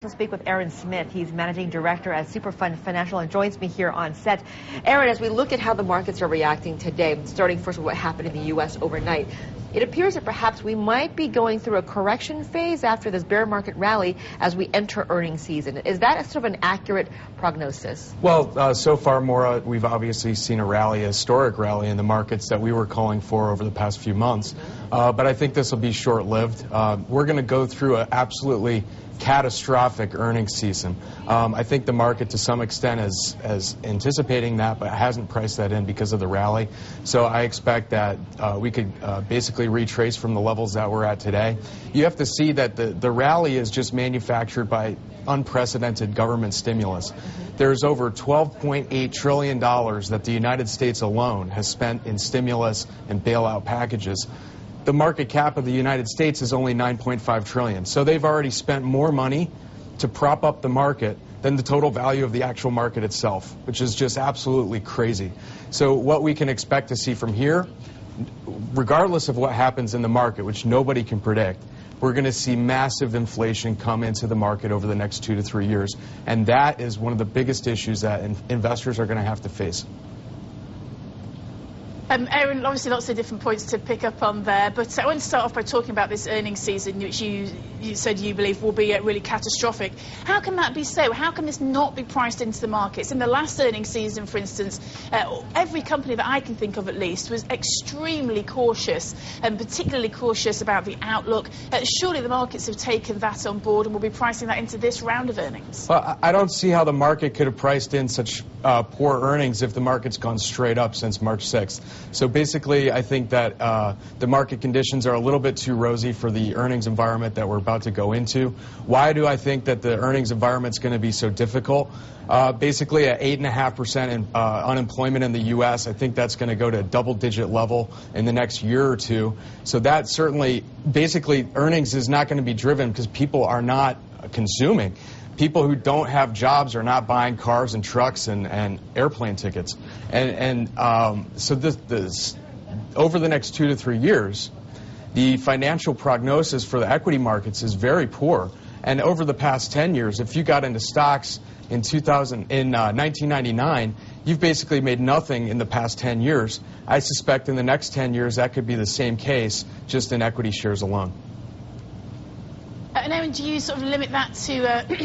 To speak with Aaron Smith. He's managing director at Superfund Financial and joins me here on set. Aaron, as we look at how the markets are reacting today, starting first with what happened in the U.S. overnight, it appears that perhaps we might be going through a correction phase after this bear market rally as we enter earnings season. Is that a sort of an accurate prognosis? Well, so far, Maura, we've obviously seen a rally, a historic rally in the markets that we were calling for over the past few months. But I think this will be short-lived. We're going to go through an absolutely catastrophic earnings season. I think the market to some extent is anticipating that, but hasn't priced that in because of the rally. So I expect that we could basically retrace from the levels that we're at today. You have to see that the rally is just manufactured by unprecedented government stimulus. There's over $12.8 trillion that the United States alone has spent in stimulus and bailout packages. The market cap of the United States is only $9.5 trillion. So they've already spent more money to prop up the market than the total value of the actual market itself, which is just absolutely crazy. So what we can expect to see from here, regardless of what happens in the market, which nobody can predict, we're going to see massive inflation come into the market over the next 2 to 3 years. And that is one of the biggest issues that investors are going to have to face. Aaron, obviously lots of different points to pick up on there, but I want to start off by talking about this earnings season, which you said you believe will be really catastrophic. How can that be so? How can this not be priced into the markets? In the last earnings season, for instance, every company that I can think of at least was extremely cautious, and particularly cautious about the outlook. Surely the markets have taken that on board and will be pricing that into this round of earnings. Well, I don't see how the market could have priced in such poor earnings if the market's gone straight up since March 6th. So basically, I think that the market conditions are a little bit too rosy for the earnings environment that we're about to go into. Why do I think that the earnings environment is going to be so difficult? Basically, at 8.5% unemployment in the U.S., I think that's going to go to a double-digit level in the next year or two. So that certainly, basically, earnings is not going to be driven because people are not consuming. People who don't have jobs are not buying cars and trucks and airplane tickets. So this, over the next 2 to 3 years, the financial prognosis for the equity markets is very poor. And over the past 10 years, if you got into stocks in 1999, you've basically made nothing in the past 10 years. I suspect in the next 10 years that could be the same case, just in equity shares alone. And Aaron, do you sort of limit that to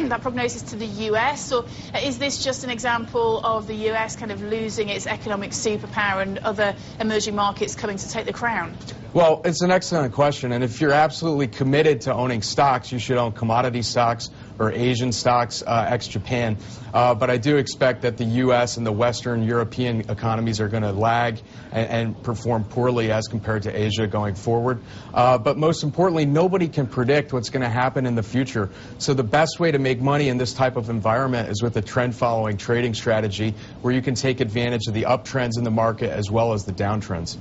that prognosis to the US, or is this just an example of the US kind of losing its economic superpower and other emerging markets coming to take the crown? Well, it's an excellent question, and if you're absolutely committed to owning stocks, you should own commodity stocks or Asian stocks, ex-Japan. But I do expect that the U.S. and the Western European economies are going to lag and perform poorly as compared to Asia going forward. But most importantly, nobody can predict what's going to happen in the future. So the best way to make money in this type of environment is with a trend-following trading strategy where you can take advantage of the uptrends in the market as well as the downtrends.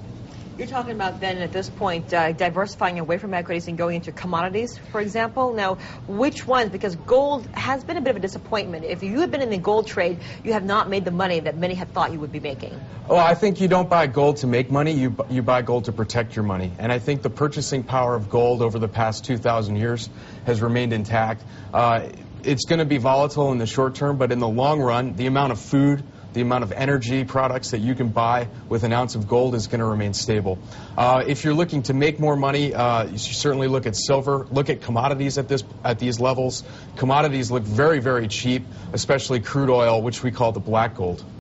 You're talking about then at this point diversifying away from equities and going into commodities, for example. Now, which ones? Because gold has been a bit of a disappointment. If you had been in the gold trade, you have not made the money that many had thought you would be making. Well, I think you don't buy gold to make money. You buy gold to protect your money. And I think the purchasing power of gold over the past 2,000 years has remained intact. It's going to be volatile in the short term, but in the long run, the amount of food, the amount of energy products that you can buy with an ounce of gold is going to remain stable. If you're looking to make more money, you should certainly look at silver. Look at commodities at these levels. Commodities look very, very cheap, especially crude oil, which we call the black gold.